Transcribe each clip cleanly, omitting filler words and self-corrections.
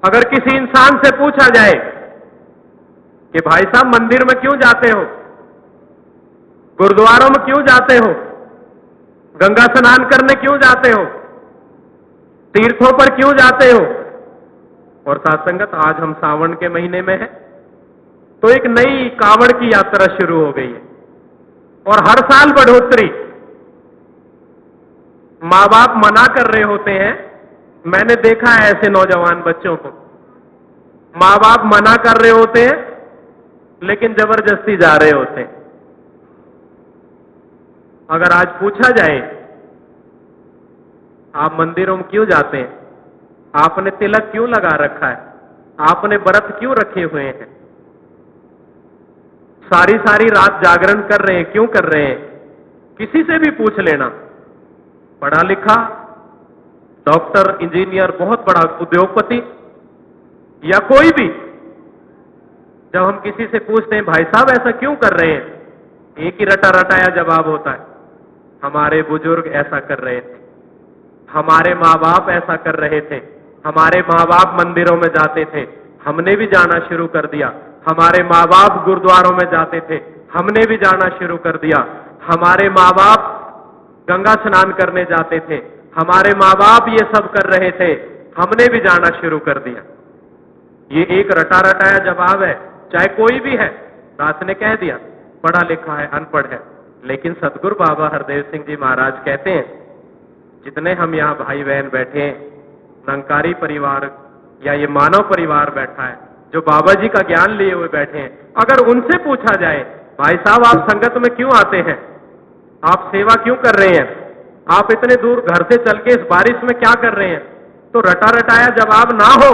अगर किसी इंसान से पूछा जाए कि भाई साहब मंदिर में क्यों जाते हो, गुरुद्वारों में क्यों जाते हो, गंगा स्नान करने क्यों जाते हो, तीर्थों पर क्यों जाते हो, और साथ संगत आज हम सावन के महीने में हैं, तो एक नई कांवड़ की यात्रा शुरू हो गई है और हर साल बढ़ोतरी। मां बाप मना कर रहे होते हैं, मैंने देखा है ऐसे नौजवान बच्चों को, मां बाप मना कर रहे होते हैं लेकिन जबरदस्ती जा रहे होते हैं। अगर आज पूछा जाए आप मंदिरों में क्यों जाते हैं, आपने तिलक क्यों लगा रखा है, आपने व्रत क्यों रखे हुए हैं, सारी सारी रात जागरण कर रहे हैं, क्यों कर रहे हैं, किसी से भी पूछ लेना, पढ़ा लिखा डॉक्टर, इंजीनियर, बहुत बड़ा उद्योगपति या कोई भी, जब हम किसी से पूछते हैं भाई साहब ऐसा क्यों कर रहे हैं, एक ही रटा रटाया जवाब होता है, हमारे बुजुर्ग ऐसा कर रहे थे, हमारे माँ बाप ऐसा कर रहे थे, हमारे माँ बाप मंदिरों में जाते थे, हमने भी जाना शुरू कर दिया, हमारे माँ बाप गुरुद्वारों में जाते थे, हमने भी जाना शुरू कर दिया, हमारे माँ बाप गंगा स्नान करने जाते थे, हमारे माँ बाप ये सब कर रहे थे, हमने भी जाना शुरू कर दिया। ये एक रटा रटाया जवाब है, चाहे कोई भी है। दास ने कह दिया पढ़ा लिखा है, अनपढ़ है, लेकिन सदगुरु बाबा हरदेव सिंह जी महाराज कहते हैं जितने हम यहाँ भाई बहन बैठे हैं, निरंकारी परिवार या ये मानव परिवार बैठा है, जो बाबा जी का ज्ञान लिए हुए बैठे हैं, अगर उनसे पूछा जाए भाई साहब आप संगत में क्यों आते हैं, आप सेवा क्यों कर रहे हैं, आप इतने दूर घर से चल के इस बारिश में क्या कर रहे हैं, तो रटा रटाया जवाब ना हो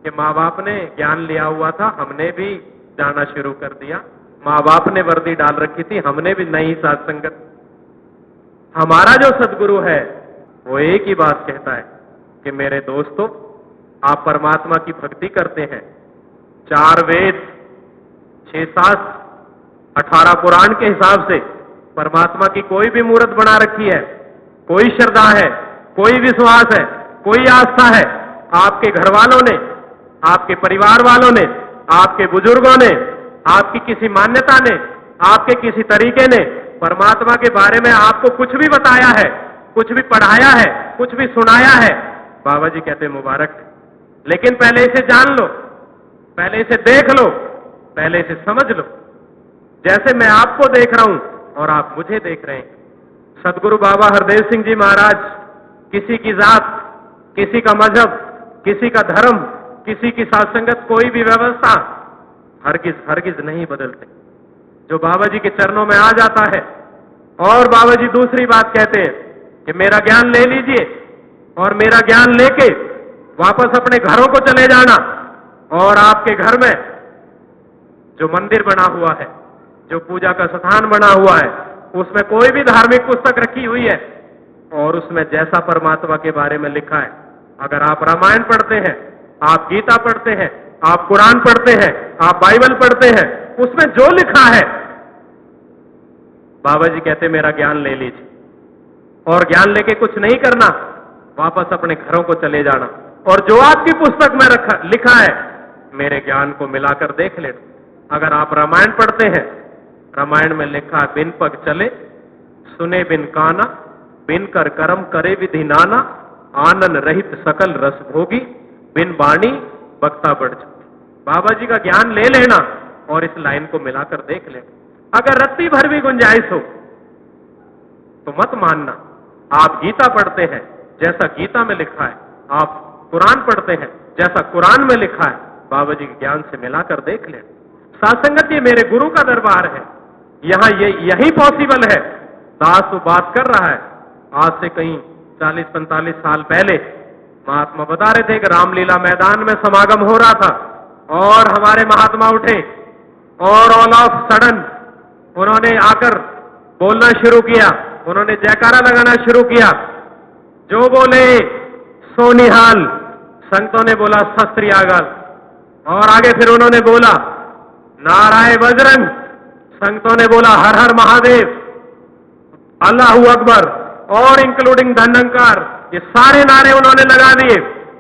कि माँ बाप ने ज्ञान लिया हुआ था, हमने भी जाना शुरू कर दिया, माँ बाप ने वर्दी डाल रखी थी, हमने भी नई साथ संगत। हमारा जो सदगुरु है वो एक ही बात कहता है कि मेरे दोस्तों आप परमात्मा की भक्ति करते हैं, 4 वेद, 6 शास्त्र, 18 पुराण के हिसाब से परमात्मा की कोई भी मूर्त बना रखी है, कोई श्रद्धा है, कोई विश्वास है, कोई आस्था है, आपके घर वालों ने, आपके परिवार वालों ने, आपके बुजुर्गों ने, आपकी किसी मान्यता ने, आपके किसी तरीके ने परमात्मा के बारे में आपको कुछ भी बताया है, कुछ भी पढ़ाया है, कुछ भी सुनाया है, बाबा जी कहते मुबारक, लेकिन पहले इसे जान लो, पहले इसे देख लो, पहले इसे समझ लो। जैसे मैं आपको देख रहा हूं और आप मुझे देख रहे हैं, सदगुरु बाबा हरदेव सिंह जी महाराज किसी की जात, किसी का मजहब, किसी का धर्म, किसी की सत्संगत, कोई भी व्यवस्था हरगिज नहीं बदलते। जो बाबा जी के चरणों में आ जाता है, और बाबा जी दूसरी बात कहते हैं कि मेरा ज्ञान ले लीजिए और मेरा ज्ञान लेके वापस अपने घरों को चले जाना, और आपके घर में जो मंदिर बना हुआ है, जो पूजा का स्थान बना हुआ है, उसमें कोई भी धार्मिक पुस्तक रखी हुई है और उसमें जैसा परमात्मा के बारे में लिखा है, अगर आप रामायण पढ़ते हैं, आप गीता पढ़ते हैं, आप कुरान पढ़ते हैं, आप बाइबल पढ़ते हैं, उसमें जो लिखा है, बाबा जी कहते मेरा ज्ञान ले लीजिए, और ज्ञान लेके कुछ नहीं करना, वापस अपने घरों को चले जाना, और जो आपकी पुस्तक में लिखा है मेरे ज्ञान को मिलाकर देख लेना। अगर आप रामायण पढ़ते हैं, रामायण में लिखा है बिन पग चले, सुने बिन काना, बिन कर कर्म करे विधि नाना, आनंद रहित सकल रस भोगी, बिन वाणी बक्ता बढ़ जाती। बाबा जी का ज्ञान ले लेना और इस लाइन को मिलाकर देख लेना। अगर रत्ती भर भी गुंजाइश हो तो मत मानना। आप गीता पढ़ते हैं जैसा गीता में लिखा है, आप कुरान पढ़ते हैं जैसा कुरान में लिखा है, बाबा जी के ज्ञान से मिलाकर देख लेना। सासंगत ये मेरे गुरु का दरबार है, यहां यही पॉसिबल है। दास वो बात कर रहा है, आज से कहीं 40-45 साल पहले महात्मा बता रहे थे कि रामलीला मैदान में समागम हो रहा था और हमारे महात्मा उठे और ऑल ऑफ सडन उन्होंने आकर बोलना शुरू किया, उन्होंने जयकारा लगाना शुरू किया, जो बोले सो निहाल। संतों ने बोला सस्त्रियागल, और आगे फिर उन्होंने बोला नारायण बजरंग, संतों ने बोला हर हर महादेव, अल्लाहू अकबर, और इंक्लूडिंग धन्यंकार, ये सारे नारे उन्होंने लगा दिए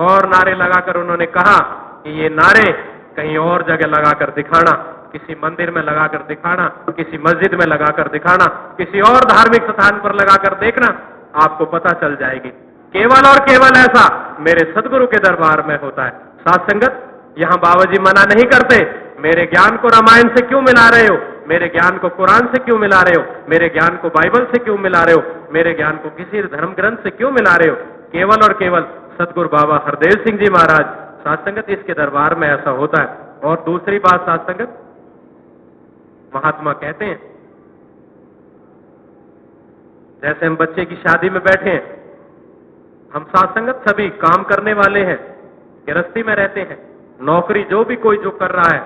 और नारे लगाकर उन्होंने कहा कि ये नारे कहीं और जगह लगाकर दिखाना, किसी मंदिर में लगाकर दिखाना, किसी मस्जिद में लगाकर दिखाना, किसी और धार्मिक स्थान पर लगाकर देखना, आपको पता चल जाएगी। केवल और केवल ऐसा मेरे सदगुरु के दरबार में होता है। साथ संगत, यहाँ बाबा जी मना नहीं करते, मेरे ज्ञान को रामायण से क्यों मिला रहे हो, मेरे ज्ञान को कुरान से क्यों मिला रहे हो, मेरे ज्ञान को बाइबल से क्यों मिला रहे हो, मेरे ज्ञान को किसी धर्म ग्रंथ से क्यों मिला रहे हो। केवल और केवल सदगुरु बाबा हरदेव सिंह जी महाराज, साथ संगत, इसके दरबार में ऐसा होता है। और दूसरी बात साथ संगत, महात्मा कहते हैं, जैसे हम बच्चे की शादी में बैठे हैं, हम साथ संगत सभी काम करने वाले हैं, गृहस्थी में रहते हैं, नौकरी जो भी कोई जो कर रहा है,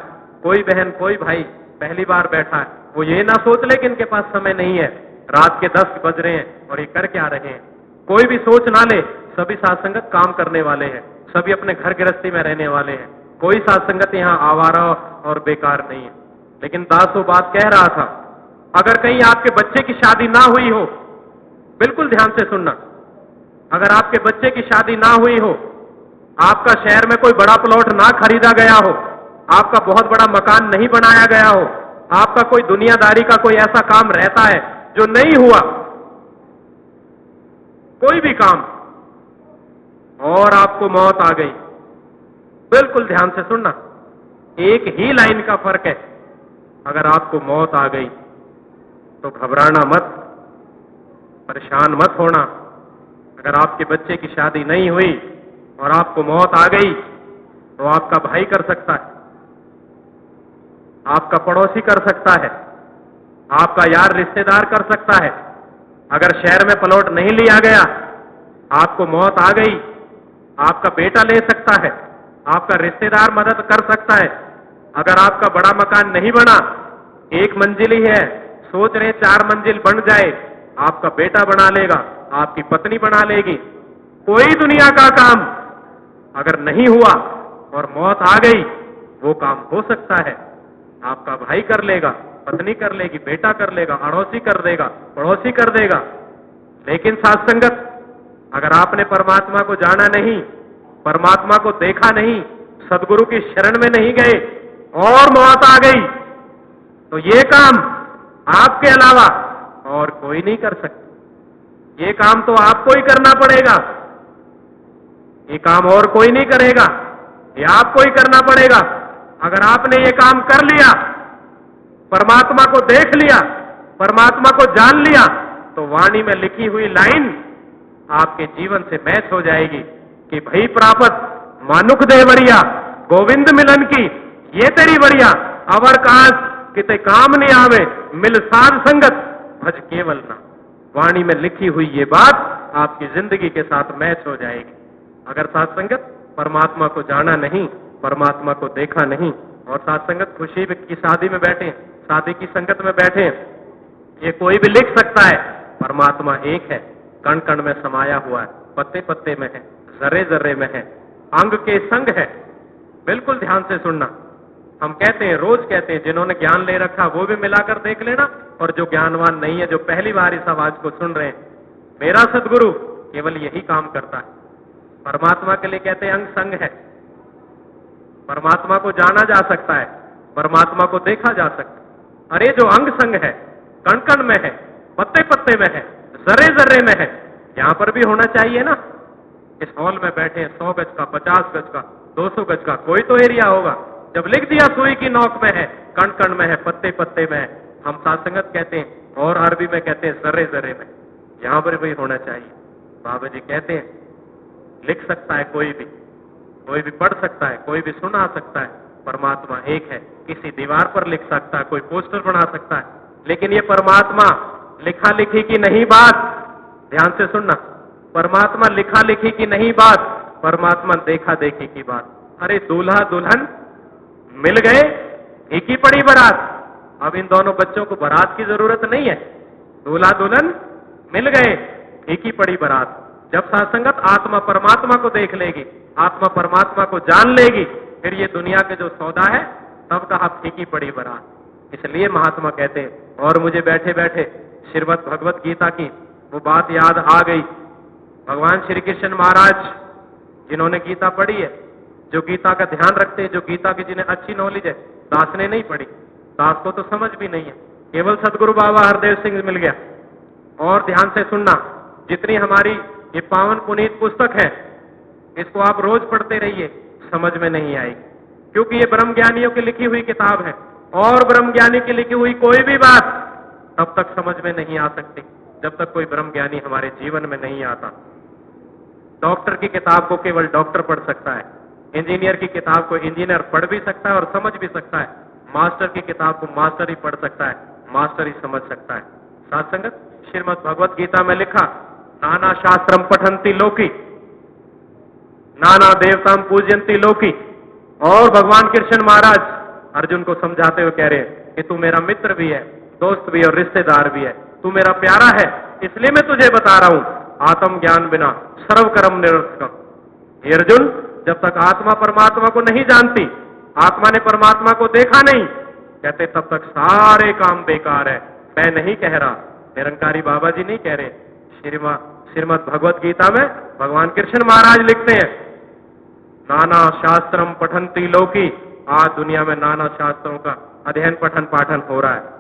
कोई बहन कोई भाई पहली बार बैठा है, वो ये ना सोच ले कि इनके पास समय नहीं है, रात के 10 बज रहे हैं और ये कर क्या रहे हैं, कोई भी सोच ना ले। सभी साथ संगत काम करने वाले हैं, सभी अपने घर गृहस्थी में रहने वाले हैं, कोई साथ संगत यहाँ आवारा और बेकार नहीं है। लेकिन दासो बात कह रहा था, अगर कहीं आपके बच्चे की शादी ना हुई हो, बिल्कुल ध्यान से सुनना, अगर आपके बच्चे की शादी ना हुई हो, आपका शहर में कोई बड़ा प्लॉट ना खरीदा गया हो, आपका बहुत बड़ा मकान नहीं बनाया गया हो, आपका कोई दुनियादारी का कोई ऐसा काम रहता है जो नहीं हुआ, कोई भी काम, और आपको मौत आ गई, बिल्कुल ध्यान से सुनना, एक ही लाइन का फर्क है। अगर आपको मौत आ गई तो घबराना मत, परेशान मत होना। अगर आपके बच्चे की शादी नहीं हुई और आपको मौत आ गई तो आपका भाई कर सकता है, आपका पड़ोसी कर सकता है, आपका यार रिश्तेदार कर सकता है। अगर शहर में प्लॉट नहीं लिया गया, आपको मौत आ गई, आपका बेटा ले सकता है, आपका रिश्तेदार मदद कर सकता है। अगर आपका बड़ा मकान नहीं बना, 1 मंजिल ही है, सोच रहे 4 मंजिल बन जाए, आपका बेटा बना लेगा, आपकी पत्नी बना लेगी। कोई दुनिया का काम अगर नहीं हुआ और मौत आ गई, वो काम हो सकता है, आपका भाई कर लेगा, पत्नी कर लेगी, बेटा कर लेगा, अड़ोसी कर देगा, पड़ोसी कर देगा। लेकिन साथ संगत, अगर आपने परमात्मा को जाना नहीं, परमात्मा को देखा नहीं, सदगुरु की शरण में नहीं गए और मौत आ गई, तो ये काम आपके अलावा और कोई नहीं कर सकता। ये काम तो आपको ही करना पड़ेगा, ये काम और कोई नहीं करेगा, ये आपको ही करना पड़ेगा। अगर आपने ये काम कर लिया, परमात्मा को देख लिया, परमात्मा को जान लिया, तो वाणी में लिखी हुई लाइन आपके जीवन से मैच हो जाएगी कि भई प्रापत मानुख देवरिया, गोविंद मिलन की ये तेरी बढ़िया, अवर काज किते काम नहीं आवे, मिल साध संगत भज केवल ना। वाणी में लिखी हुई ये बात आपकी जिंदगी के साथ मैच हो जाएगी। अगर साथ संगत परमात्मा को जाना नहीं, परमात्मा को देखा नहीं, और साथ संगत खुशी की शादी में बैठे, शादी की संगत में बैठे, ये कोई भी लिख सकता है, परमात्मा एक है, कण कण में समाया हुआ है, पत्ते पत्ते में है, जर्रे जर्रे में है, अंग के संग है। बिल्कुल ध्यान से सुनना। हम कहते हैं, रोज कहते हैं, जिन्होंने ज्ञान ले रखा वो भी मिलाकर देख लेना, और जो ज्ञानवान नहीं है, जो पहली बार इस आवाज को सुन रहे हैं, मेरा सदगुरु केवल यही काम करता है। परमात्मा के लिए कहते हैं अंग संग है, परमात्मा को जाना जा सकता है, परमात्मा को देखा जा सकता है। अरे जो अंग संग है, कण कण में है, पत्ते पत्ते में है, जर्रे जर्रे में है, यहां पर भी होना चाहिए ना। इस हॉल में बैठे 100 गज का, 50 गज का, 200 गज का कोई तो एरिया होगा। जब लिख दिया सुई की नोक में है, कण कण में है, पत्ते पत्ते में है, हम सात्संगत कहते हैं, और अरबी में कहते हैं जर्रे जर्रे में, यहां पर भी होना चाहिए। बाबा जी कहते हैं लिख सकता है कोई भी पढ़ सकता है, कोई भी सुना सकता है, परमात्मा एक है। किसी दीवार पर लिख सकता है, कोई पोस्टर बना सकता है, लेकिन ये परमात्मा लिखा लिखी की नहीं बात, ध्यान से सुनना, परमात्मा लिखा लिखी की नहीं बात, परमात्मा देखा देखी की बात। अरे दूल्हा दुल्हन मिल गए, एक ही पड़ी बारात। अब इन दोनों बच्चों को बारात की जरूरत नहीं है, दूल्हा दुल्हन मिल गए, एक ही पड़ी बारात। जब सात्संगत आत्मा परमात्मा को देख लेगी, आत्मा परमात्मा को जान लेगी, फिर ये दुनिया के जो सौदा है तब कहा फीकी पड़ी बारात। इसलिए महात्मा कहते हैं, और मुझे बैठे बैठे श्रीमद् भगवत गीता की वो बात याद आ गई। भगवान श्री कृष्ण महाराज जिन्होंने गीता पढ़ी है, जो गीता का ध्यान रखते हैं, जो गीता की जिन्हें अच्छी नॉलेज है, दास ने नहीं पढ़ी, दास को तो समझ भी नहीं है, केवल सदगुरु बाबा हरदेव सिंह मिल गया। और ध्यान से सुनना, जितनी हमारी ये पावन पुनीत पुस्तक है, इसको आप रोज पढ़ते रहिए, समझ में नहीं आएगी, क्योंकि ये ब्रह्म ज्ञानियों की लिखी हुई किताब है, और ब्रह्म ज्ञानी की लिखी हुई कोई भी बात तब तक समझ में नहीं आ सकती जब तक कोई ब्रह्म ज्ञानी हमारे जीवन में नहीं आता। डॉक्टर की किताब को केवल डॉक्टर पढ़ सकता है, इंजीनियर की किताब को इंजीनियर पढ़ भी सकता है और समझ भी सकता है, मास्टर की किताब को मास्टर ही पढ़ सकता है, मास्टर ही समझ सकता है। साथ संगत, श्रीमद् भगवत गीता में लिखा, नाना शास्त्रम पठंती लोकी, नाना देवताम पूजयंती लोकी। और भगवान कृष्ण महाराज अर्जुन को समझाते हुए कह रहे हैं कि तू मेरा मित्र भी है, दोस्त भी और रिश्तेदार भी है, तू मेरा प्यारा है, इसलिए मैं तुझे बता रहा हूं, आत्म ज्ञान बिना सर्व कर्म निरर्थकम। हे अर्जुन, जब तक आत्मा परमात्मा को नहीं जानती, आत्मा ने परमात्मा को देखा नहीं, कहते तब तक सारे काम बेकार है। मैं नहीं कह रहा, निरंकारी बाबा जी नहीं कह रहे, श्रीमद् भगवत गीता में भगवान कृष्ण महाराज लिखते हैं, नाना शास्त्रम पठंती लोकी। आज दुनिया में नाना शास्त्रों का अध्ययन पठन पाठन हो रहा है।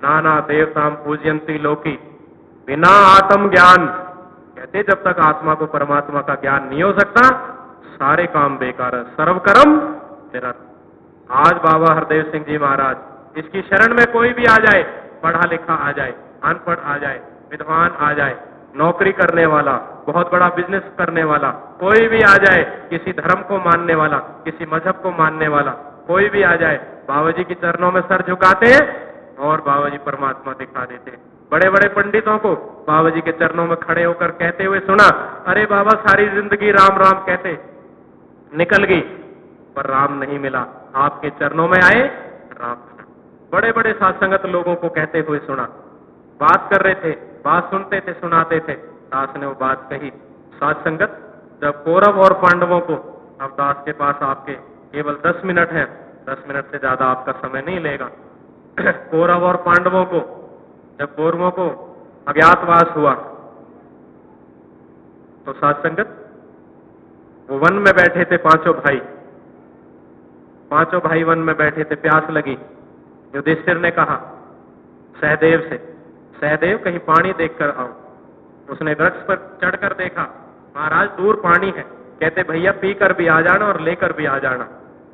नाना देवताम पूजयंती लोकी, बिना आत्म ज्ञान, कहते जब तक आत्मा को परमात्मा का ज्ञान नहीं हो सकता, सारे काम बेकार है, सर्वकर्म निरर्थ। आज बाबा हरदेव सिंह जी महाराज, इसकी शरण में कोई भी आ जाए, पढ़ा लिखा आ जाए, अनपढ़ आ जाए, विद्वान आ जाए, नौकरी करने वाला, बहुत बड़ा बिजनेस करने वाला, कोई भी आ जाए, किसी धर्म को मानने वाला, किसी मजहब को मानने वाला, कोई भी आ जाए, बाबा जी के चरणों में सर झुकाते हैं और बाबा जी परमात्मा दिखा देते हैं। बड़े बड़े पंडितों को बाबा जी के चरणों में खड़े होकर कहते हुए सुना, अरे बाबा सारी जिंदगी राम राम कहते निकल गई, पर राम नहीं मिला, आपके चरणों में आए राम मिला। बड़े बड़े साधसंगत लोगों को कहते हुए सुना, बात कर रहे थे, बात सुनते थे, सुनाते थे, दास ने वो बात कही। साधसंगत, जब कौरव और पांडवों को, अब दास के पास आपके केवल 10 मिनट है, 10 मिनट से ज्यादा आपका समय नहीं लेगा। कौरव और पांडवों को, जब कौरवों को अज्ञातवास हुआ, तो साधसंगत वो वन में बैठे थे, पांचों भाई वन में बैठे थे, प्यास लगी। युधिष्ठिर ने कहा सहदेव से, सहदेव कहीं पानी देखकर आओ। उसने वृक्ष पर चढ़कर देखा, महाराज दूर पानी है, कहते भैया पीकर भी आ जाना और लेकर भी आ जाना।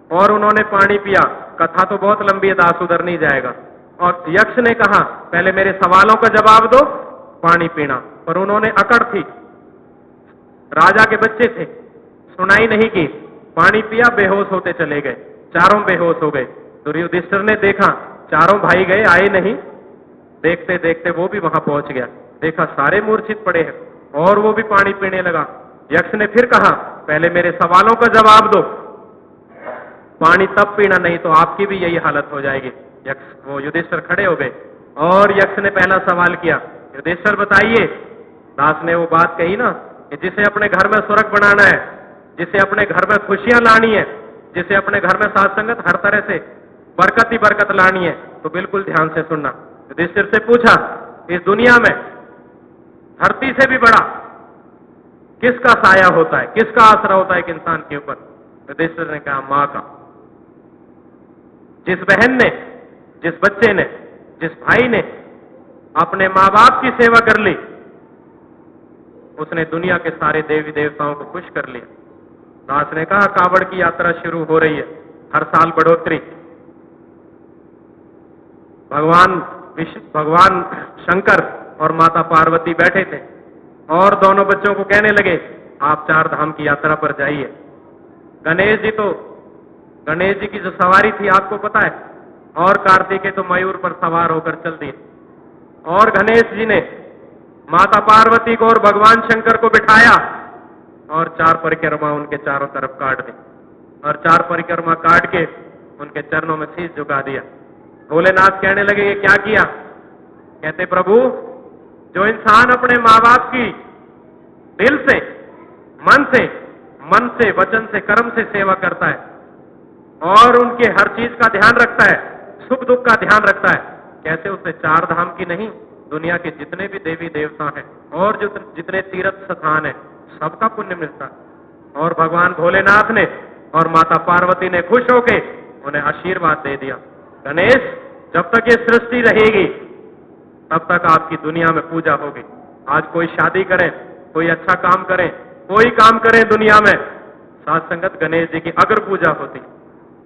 और उन्होंने पानी पिया। कथा तो बहुत लंबी है, दास उधर नहीं जाएगा। और यक्ष ने कहा पहले मेरे सवालों का जवाब दो, पानी पीना, पर उन्होंने अकड़ थी, राजा के बच्चे थे, सुनाई नहीं की, पानी पिया, बेहोश होते चले गए, चारों बेहोश हो गए। तो युधिष्ठिर ने देखा चारों भाई गए, आए नहीं, देखते देखते वो भी वहां पहुंच गया, देखा सारे मूर्छित पड़े हैं और वो भी पानी पीने लगा। यक्ष ने फिर कहा पहले मेरे सवालों का जवाब दो, पानी तब पीना, नहीं तो आपकी भी यही हालत हो जाएगी। यक्ष, वो युधिष्ठिर खड़े हो गए और यक्ष ने पहला सवाल किया, युधिष्ठिर बताइए। दास ने वो बात कही ना कि जिसे अपने घर में स्वर्ग बनाना है, जिसे अपने घर में खुशियां लानी है, जिसे अपने घर में साथ संगत हर तरह से बरकत ही बरकत लानी है, तो बिल्कुल ध्यान से सुनना। युधिष्ठिर से पूछा इस दुनिया में धरती से भी बड़ा किसका साया होता है, किसका आसरा होता है एक इंसान के ऊपर? युधिष्ठिर ने कहा मां का। जिस बहन ने, जिस बच्चे ने, जिस भाई ने अपने मां बाप की सेवा कर ली, उसने दुनिया के सारे देवी देवताओं को खुश कर लिया। दास ने कहा कावड़ की यात्रा शुरू हो रही है, हर साल बढ़ोतरी। भगवान शंकर और माता पार्वती बैठे थे और दोनों बच्चों को कहने लगे आप 4 धाम की यात्रा पर जाइए। गणेश जी की जो सवारी थी आपको पता है, और कार्तिकेय तो मयूर पर सवार होकर चल दिए, और गणेश जी ने माता पार्वती को और भगवान शंकर को बिठाया और 4 परिक्रमा उनके चारों तरफ काट दी, और 4 परिक्रमा काट के उनके चरणों में शीश झुका दिया। भोलेनाथ कहने लगे ये क्या किया? कहते प्रभु, जो इंसान अपने माँ बाप की दिल से, मन से, वचन से, कर्म से सेवा करता है और उनके हर चीज का ध्यान रखता है, सुख दुख का ध्यान रखता है, कैसे उसे 4 धाम की नहीं, दुनिया के जितने भी देवी देवता हैं और जो जितने तीर्थ स्थान है सबका पुण्य मिलता है। और भगवान भोलेनाथ ने और माता पार्वती ने खुश होके उन्हें आशीर्वाद दे दिया, गणेश जब तक ये सृष्टि रहेगी तब तक आपकी दुनिया में पूजा होगी। आज कोई शादी करें, कोई अच्छा काम करें, कोई काम करें दुनिया में, साथ संगत गणेश जी की अगर पूजा होती